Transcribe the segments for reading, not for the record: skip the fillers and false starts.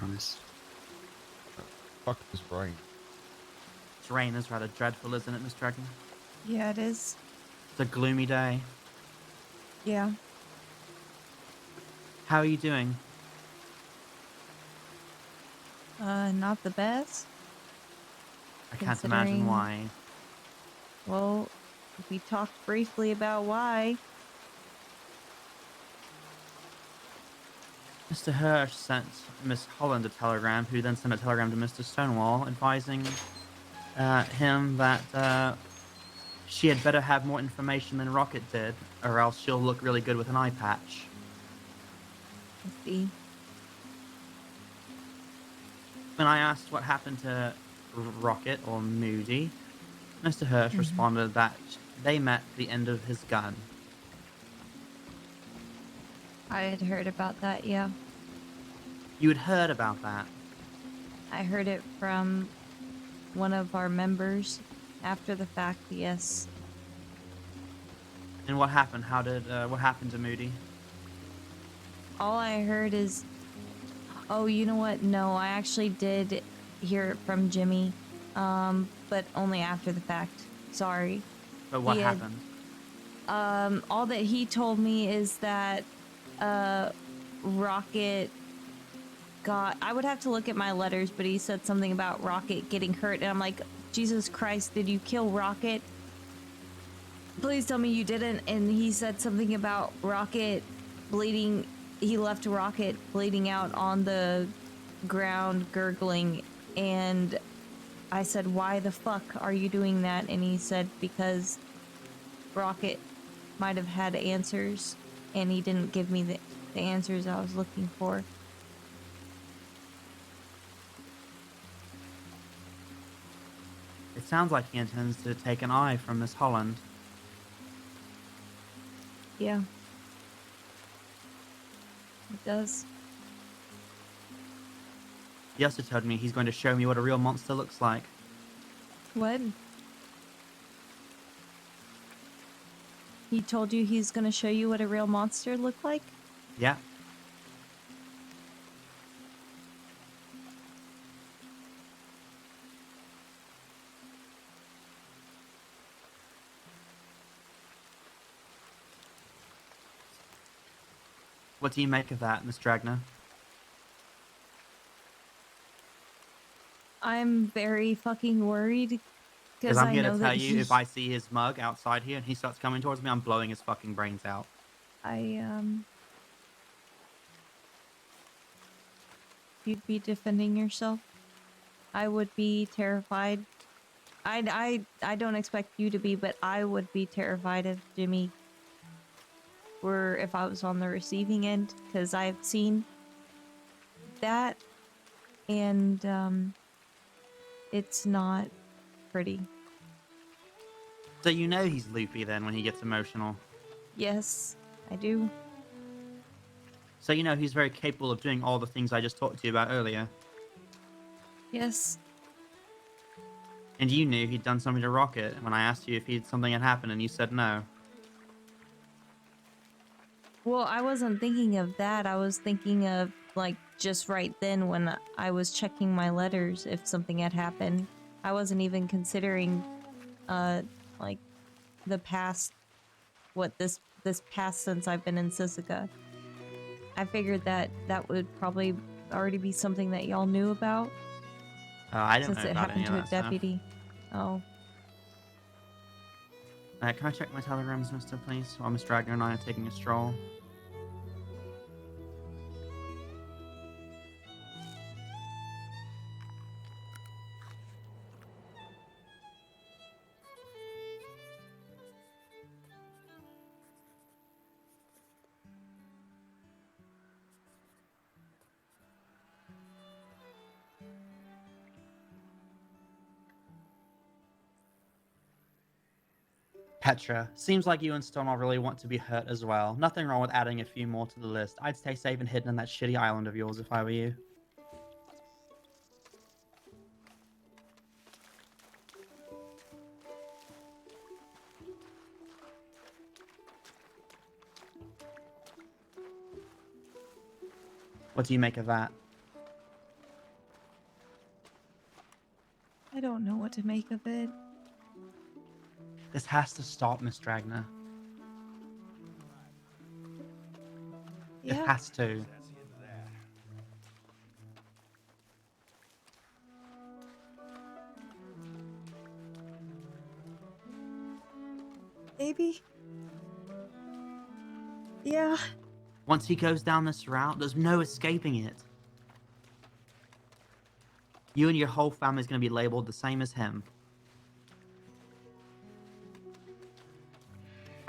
promise. Fuck this rain. This rain is rather dreadful, isn't it, Miss Dragon? Yeah, it is. It's a gloomy day. Yeah. How are you doing? Not the best. I can't imagine Considering- why. Well, we talked briefly about why. Mr. Hirsch sent Miss Holland a telegram, who then sent a telegram to Mr. Stonewall, advising him that she had better have more information than Rocket did, or else she'll look really good with an eye patch. I see. When I asked what happened to Rocket or Moody, Mr. Hirsch responded that they met the end of his gun. I had heard about that, yeah. You had heard about that. I heard it from one of our members after the fact, yes. And what happened? What happened to Moody? All I heard is... Oh, you know what? No, I actually did hear it from Jimmy, but only after the fact. Sorry. But what He had- happened? All that he told me is that Rocket got... I would have to look at my letters, but he said something about Rocket getting hurt, and I'm like, Jesus Christ, did you kill Rocket? Please tell me you didn't. And he said something about Rocket bleeding. He left Rocket bleeding out on the ground, gurgling, and I said, why the fuck are you doing that? And he said, because Rocket might have had answers, and he didn't give me the answers I was looking for. It sounds like he intends to take an eye from Miss Holland. Yeah. It does. He also told me he's going to show me what a real monster looks like. What? He told you he's gonna show you what a real monster looked like? Yeah. What do you make of that, Miss Dragner? I'm very fucking worried Because because I'm I here know to tell that you, if I see his mug outside here and he starts coming towards me, I'm blowing his fucking brains out. You'd be defending yourself. I would be terrified. I don't expect you to be, but I would be terrified if Jimmy were, if I was on the receiving end, because I've seen that, and it's not pretty. So you know he's loopy then when he gets emotional. Yes, I do. So you know he's very capable of doing all the things I just talked to you about earlier. Yes. And you knew he'd done something to Rocket when I asked you if something had happened and you said no. Well, I wasn't thinking of that. I was thinking of, like, just right then when I was checking my letters if something had happened. I wasn't even considering, like, the past, this past since I've been in Sisika. I figured that that would probably already be something that y'all knew about, I don't since know it about any happened of to a that stuff. deputy. Oh. Can I check my telegrams, mister, please? While Miss Dragner and I are taking a stroll. Petra, seems like you and Stonewall really want to be hurt as well. Nothing wrong with adding a few more to the list. I'd stay safe and hidden in that shitty island of yours if I were you. What do you make of that? I don't know what to make of it. This has to stop, Miss Dragner. It Yeah. has to. Maybe. Yeah. Once he goes down this route, there's no escaping it. You and your whole family's going to be labeled the same as him.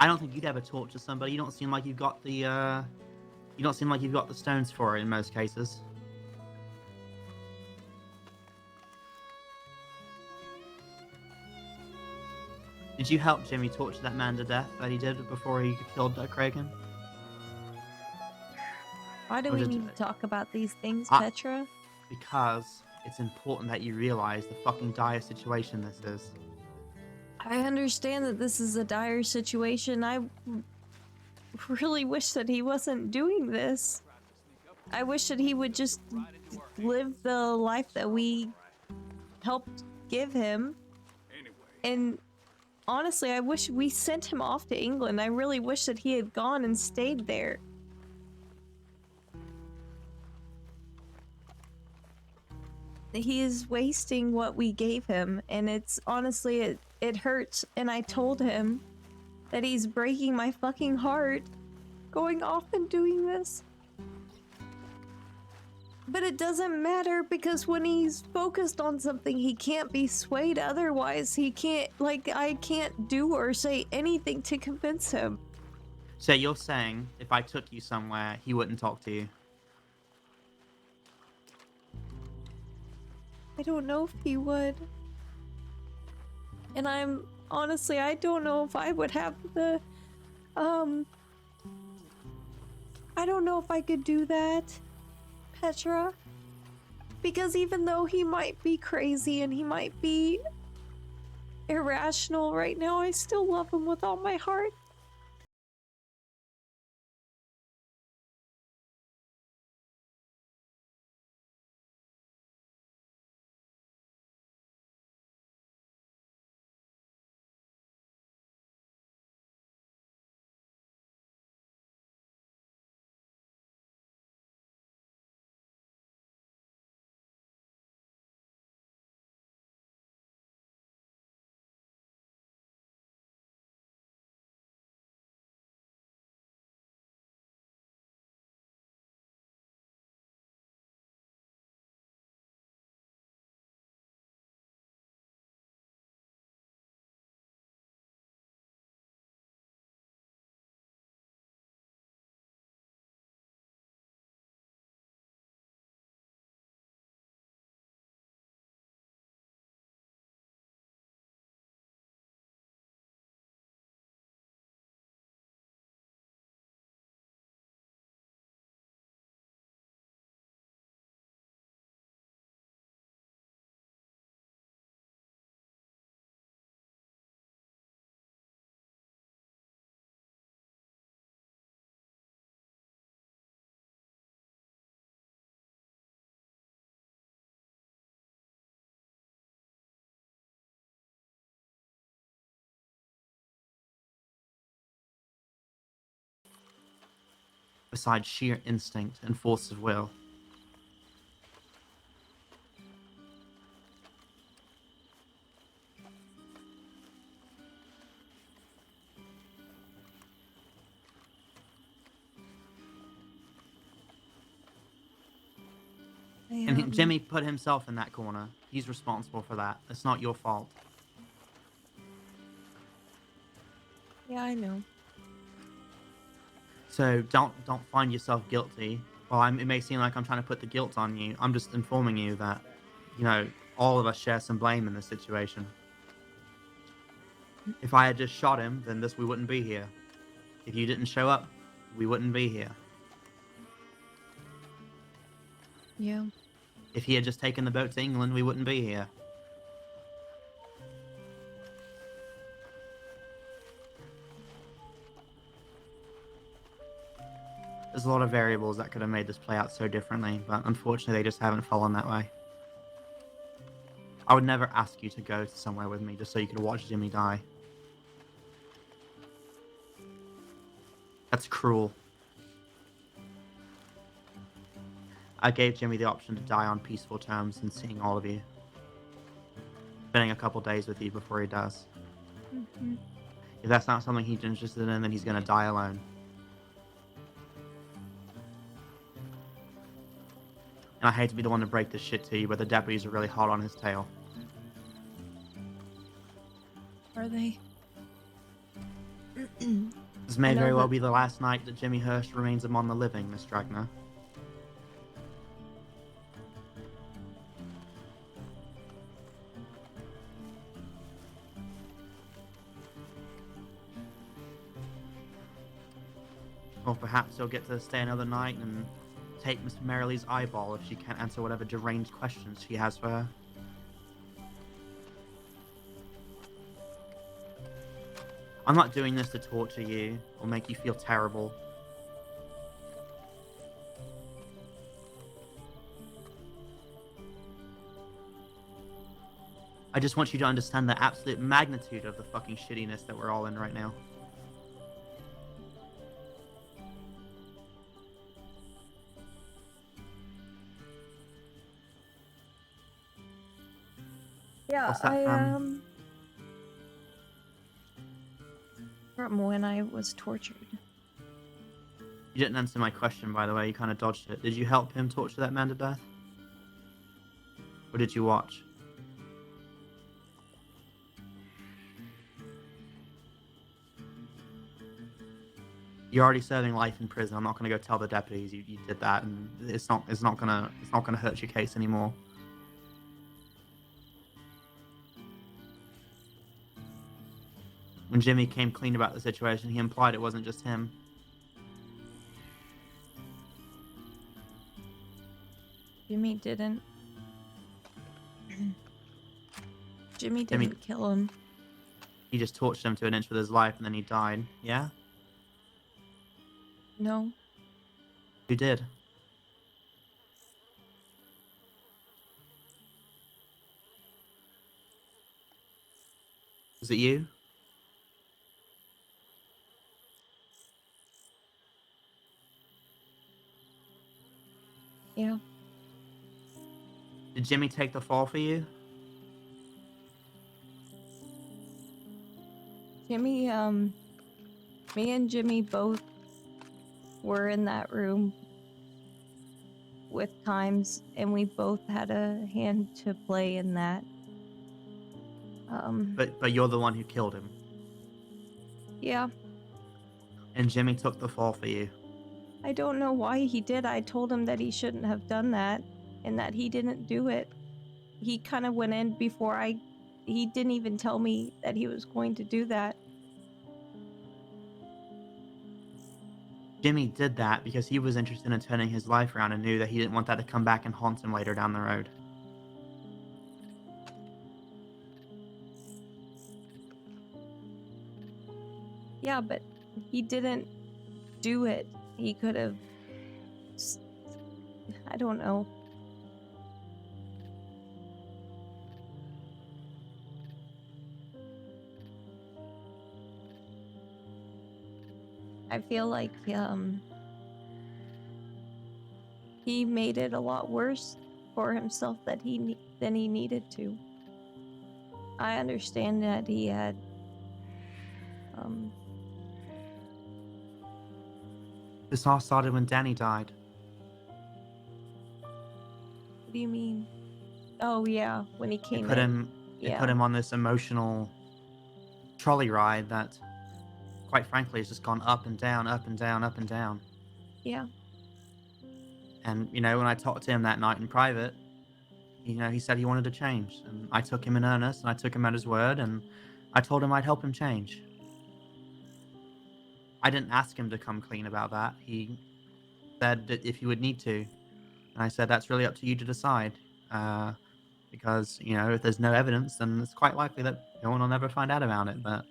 I don't think you'd ever torture somebody. You don't seem like you've got the, you don't seem like you've got the stones for it in most cases. Did you help Jimmy torture that man to death that he did before he killed Kraken? Why do Or we did- need to talk about these things, I- Petra? Because it's important that you realize the fucking dire situation this is. I understand that this is a dire situation. I really wish that he wasn't doing this. I wish that he would just live the life that we helped give him. And honestly, I wish we sent him off to England. I really wish that he had gone and stayed there. He is wasting what we gave him, and it's honestly, it hurts. And I told him that he's breaking my fucking heart going off and doing this. But it doesn't matter, because when he's focused on something, he can't be swayed otherwise. He can't, like, I can't do or say anything to convince him. So you're saying if I took you somewhere, he wouldn't talk to you? I don't know if he would. And I'm honestly, I don't know if I would have the, I don't know if I could do that, Petra. Because even though he might be crazy and he might be irrational right now, I still love him with all my heart. Besides sheer instinct and force of will. And Jimmy put himself in that corner. He's responsible for that. It's not your fault. Yeah, I know. So don't find yourself guilty. Well, it may seem like I'm trying to put the guilt on you. I'm just informing you that, you know, all of us share some blame in this situation. If I had just shot him, then we wouldn't be here. If you didn't show up, we wouldn't be here. Yeah. If he had just taken the boat to England, we wouldn't be here. There's a lot of variables that could have made this play out so differently, but unfortunately they just haven't fallen that way. I would never ask you to go to somewhere with me just so you could watch Jimmy die. That's cruel. I gave Jimmy the option to die on peaceful terms and seeing all of you. Spending a couple days with you before he does. Mhm. If that's not something he's interested in, then he's gonna die alone. And I hate to be the one to break this shit to you, but the deputies are really hot on his tail. Are they? This may I know very well that- be the last night that Jimmy Hurst remains among the living, Miss Dragna. Or perhaps he'll get to stay another night and take Miss Merrilee's eyeball if she can't answer whatever deranged questions she has for her. I'm not doing this to torture you or make you feel terrible. I just want you to understand the absolute magnitude of the fucking shittiness that we're all in right now. Yeah, What's that from? From when I was tortured. You didn't answer my question, by the way. You kind of dodged it. Did you help him torture that man to death? Or did you watch? You're already serving life in prison. I'm not gonna go tell the deputies you did that, and it's not gonna hurt your case anymore. When Jimmy came clean about the situation, he implied it wasn't just him. Jimmy didn't. Jimmy didn't kill him. He just tortured him to an inch with his life, and then he died. Yeah? No. Who did? Was it you? Yeah. Did Jimmy take the fall for you? Jimmy, me and Jimmy both were in that room with times, and we both had a hand to play in that. But you're the one who killed him. Yeah. And Jimmy took the fall for you. I don't know why he did. I told him that he shouldn't have done that and that he didn't do it. He kind of went in before he didn't even tell me that he was going to do that. Jimmy did that because he was interested in turning his life around and knew that he didn't want that to come back and haunt him later down the road. Yeah, but he didn't do it. He could have. I don't know. I feel like he made it a lot worse for himself than he needed to. I understand that he had This all started when Danny died. what do you mean? Oh yeah, when he It came put in. him Yeah. it put him on this emotional trolley ride that, quite frankly, has just gone up and down, up and down, up and down. Yeah. And, you know, when I talked to him that night in private, you know, he said he wanted to change. And I took him in earnest, and I took him at his word, and I told him I'd help him change. I didn't ask him to come clean about that. He said that if he would need to. And I said, that's really up to you to decide. Because, you know, if there's no evidence, then it's quite likely that no one will never find out about it. But